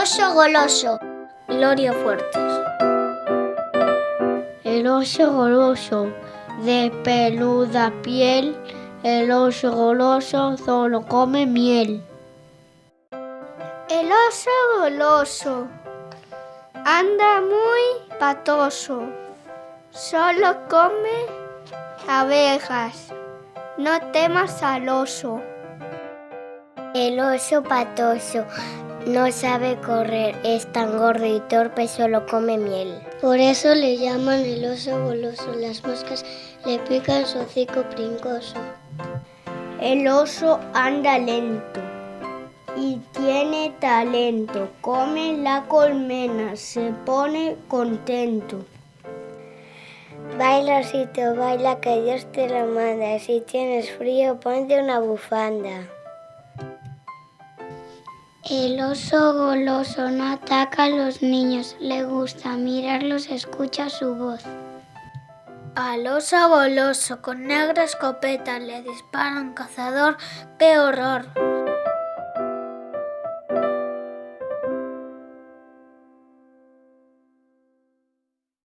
oso goloso. Gloria Fuertes. El oso goloso, de peluda piel, el oso goloso solo come miel. El oso goloso anda muy patoso, solo come abejas, no temas al oso. El oso patoso no sabe correr, es tan gordo y torpe, solo come miel. Por eso le llaman el oso goloso, las moscas le pican su hocico pringoso. El oso anda lento y tiene talento, come la colmena, se pone contento. Baila, osito, baila, que Dios te lo manda. Si tienes frío, ponte una bufanda. El oso goloso no ataca a los niños, le gusta mirarlos, escucha su voz. Al oso goloso con negra escopeta le dispara un cazador, ¡qué horror!